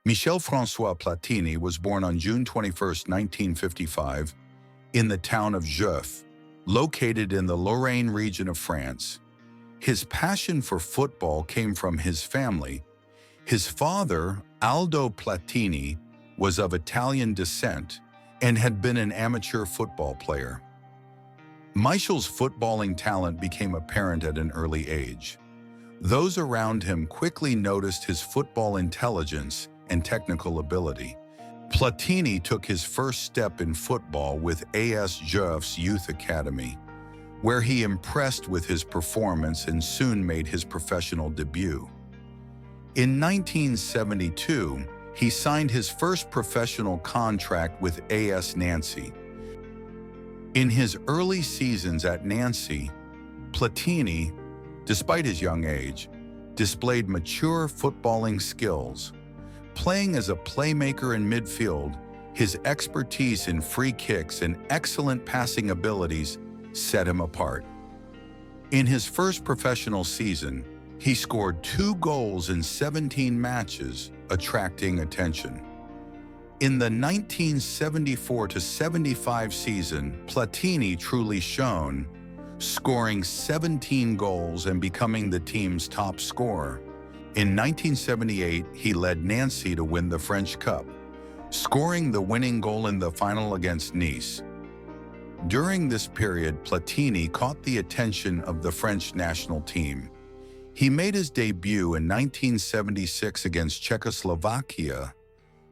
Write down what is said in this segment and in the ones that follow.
Michel-François Platini was born on June 21, 1955, in the town of Joeuf, located in the Lorraine region of France. His passion for football came from his family. His father, Aldo Platini, was of Italian descent and had been an amateur football player. Michel's footballing talent became apparent at an early age. Those around him quickly noticed his football intelligence and technical ability. Platini took his first step in football with AS Joeuf's Youth Academy, where he impressed with his performance and soon made his professional debut. In 1972, he signed his first professional contract with AS Nancy. In his early seasons at Nancy, Platini, despite his young age, displayed mature footballing skills. Playing as a playmaker in midfield, his expertise in free kicks and excellent passing abilities set him apart. In his first professional season, he scored 2 goals in 17 matches, attracting attention. In the 1974-75 season, Platini truly shone, scoring 17 goals and becoming the team's top scorer. In 1978, he led Nancy to win the French Cup, scoring the winning goal in the final against Nice. During this period, Platini caught the attention of the French national team. He made his debut in 1976 against Czechoslovakia,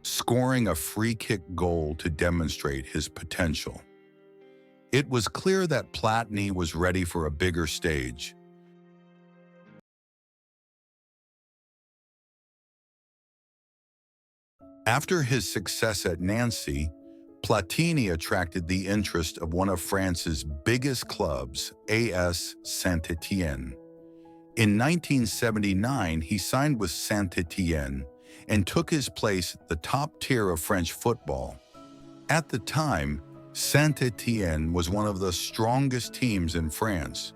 scoring a free-kick goal to demonstrate his potential. It was clear that Platini was ready for a bigger stage. After his success at Nancy, Platini attracted the interest of one of France's biggest clubs, AS Saint-Étienne. In 1979, he signed with Saint-Étienne and took his place at the top tier of French football. At the time, Saint-Étienne was one of the strongest teams in France,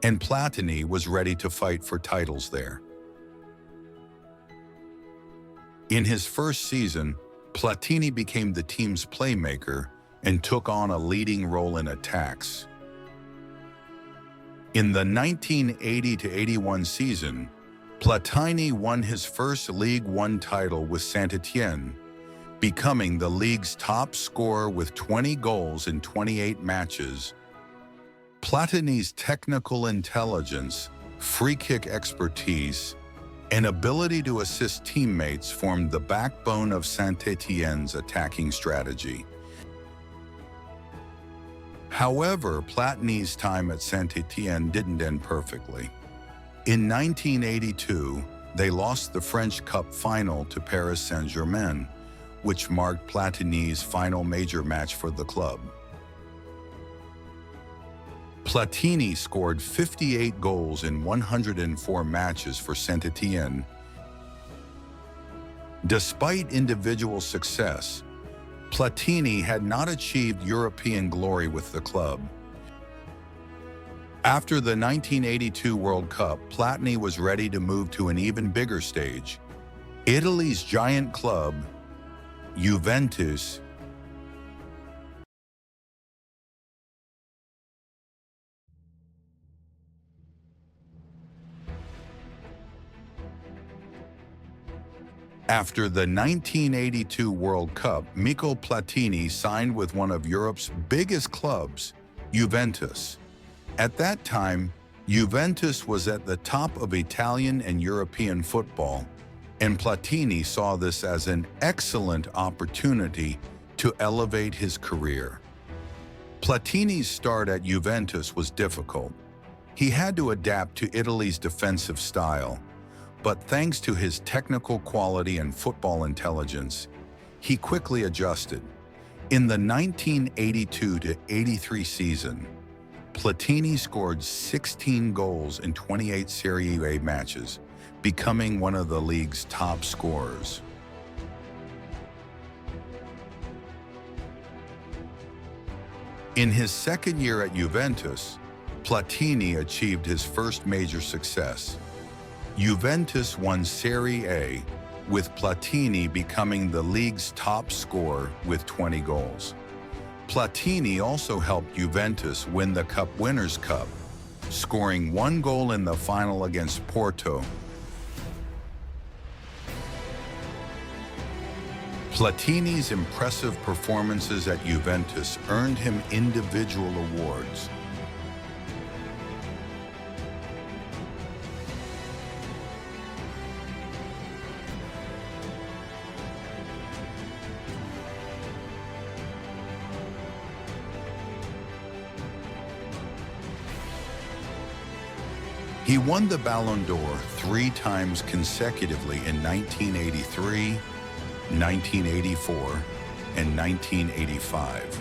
and Platini was ready to fight for titles there. In his first season, Platini became the team's playmaker and took on a leading role in attacks. In the 1980-81 season, Platini won his first Ligue 1 title with Saint-Étienne, becoming the league's top scorer with 20 goals in 28 matches. Platini's technical intelligence, free-kick expertise, and ability to assist teammates formed the backbone of Saint-Étienne's attacking strategy. However, Platini's time at Saint-Étienne didn't end perfectly. In 1982, they lost the French Cup final to Paris Saint-Germain, which marked Platini's final major match for the club. Platini scored 58 goals in 104 matches for Saint-Étienne. Despite individual success, Platini had not achieved European glory with the club. After the 1982 World Cup, Platini was ready to move to an even bigger stage. Italy's giant club, Juventus, After the 1982 World Cup, Michel Platini signed with one of Europe's biggest clubs, Juventus. At that time, Juventus was at the top of Italian and European football, and Platini saw this as an excellent opportunity to elevate his career. Platini's start at Juventus was difficult. He had to adapt to Italy's defensive style, but thanks to his technical quality and football intelligence, he quickly adjusted. In the 1982-83 season, Platini scored 16 goals in 28 Serie A matches, becoming one of the league's top scorers. In his second year at Juventus, Platini achieved his first major success. Juventus won Serie A, with Platini becoming the league's top scorer with 20 goals. Platini also helped Juventus win the Cup Winners' Cup, scoring 1 goal in the final against Porto. Platini's impressive performances at Juventus earned him individual awards. He won the Ballon d'Or 3 times consecutively in 1983, 1984, and 1985.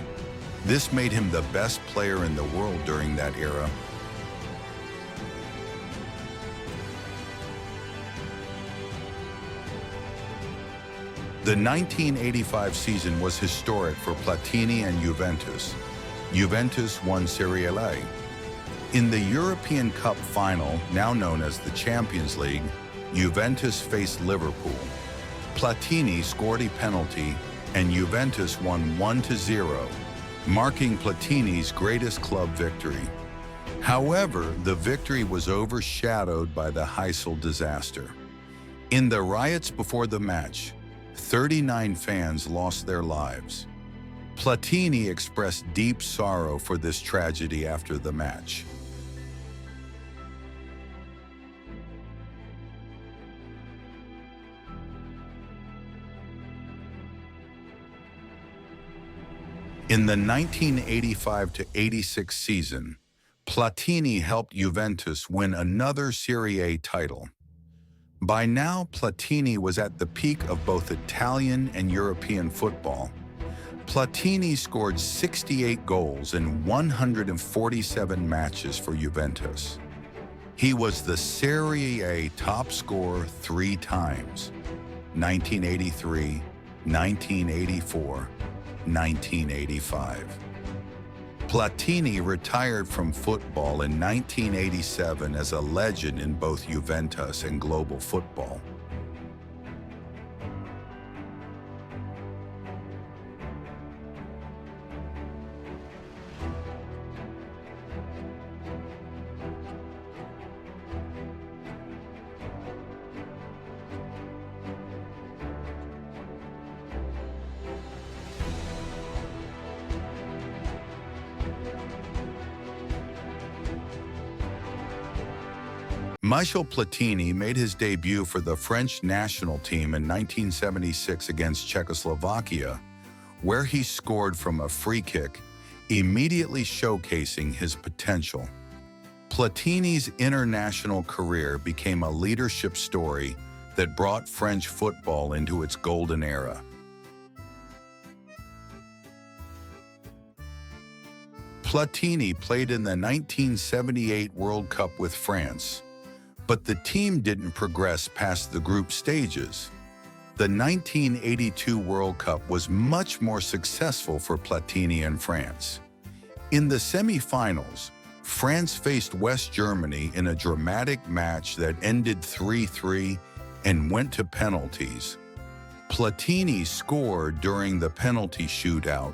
This made him the best player in the world during that era. The 1985 season was historic for Platini and Juventus. Juventus won Serie A. In the European Cup final, now known as the Champions League, Juventus faced Liverpool. Platini scored a penalty, and Juventus won 1-0, marking Platini's greatest club victory. However, the victory was overshadowed by the Heysel disaster. In the riots before the match, 39 fans lost their lives. Platini expressed deep sorrow for this tragedy after the match. In the 1985-86 season, Platini helped Juventus win another Serie A title. By now, Platini was at the peak of both Italian and European football. Platini scored 68 goals in 147 matches for Juventus. He was the Serie A top scorer 3 times: 1983, 1984, 1985. Platini retired from football in 1987 as a legend in both Juventus and global football. Michel Platini made his debut for the French national team in 1976 against Czechoslovakia, where he scored from a free kick, immediately showcasing his potential. Platini's international career became a leadership story that brought French football into its golden era. Platini played in the 1978 World Cup with France, but the team didn't progress past the group stages. The 1982 World Cup was much more successful for Platini and France. In the semi-finals, France faced West Germany in a dramatic match that ended 3-3 and went to penalties. Platini scored during the penalty shootout,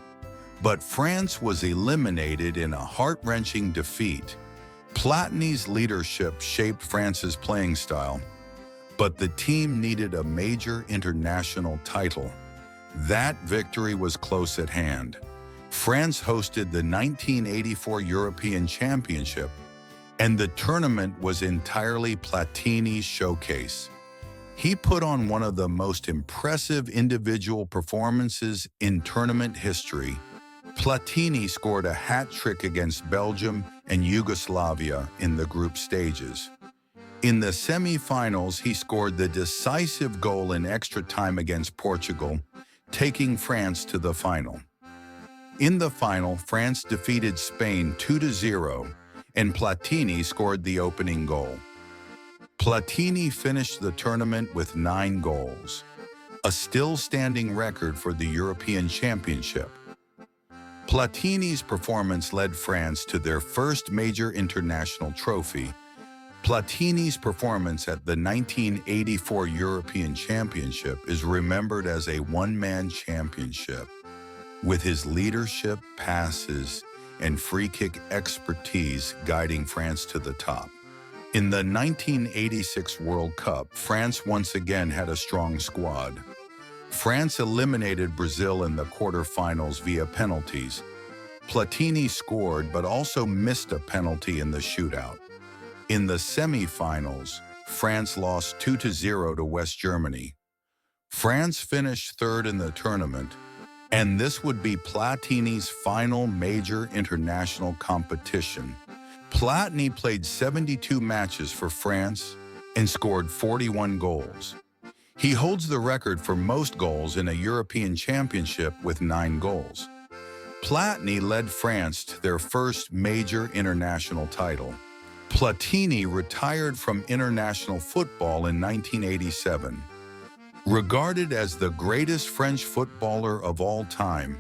but France was eliminated in a heart-wrenching defeat. Platini's leadership shaped France's playing style, but the team needed a major international title. That victory was close at hand. France hosted the 1984 European Championship, and the tournament was entirely Platini's showcase. He put on one of the most impressive individual performances in tournament history. Platini scored a hat-trick against Belgium and Yugoslavia in the group stages. In the semi-finals, he scored the decisive goal in extra time against Portugal, taking France to the final. In the final, France defeated Spain 2-0, and Platini scored the opening goal. Platini finished the tournament with 9 goals, a still-standing record for the European Championship. Platini's performance led France to their first major international trophy, Platini's performance at the 1984 European Championship is remembered as a one-man championship, with his leadership, passes, and free-kick expertise guiding France to the top. In the 1986 World Cup, France once again had a strong squad. France eliminated Brazil in the quarterfinals via penalties. Platini scored but also missed a penalty in the shootout. In the semi-finals, France lost 2-0 to West Germany. France finished third in the tournament, and this would be Platini's final major international competition. Platini played 72 matches for France and scored 41 goals. He holds the record for most goals in a European Championship with 9 goals. Platini led France to their first major international title. Platini retired from international football in 1987. Regarded as the greatest French footballer of all time,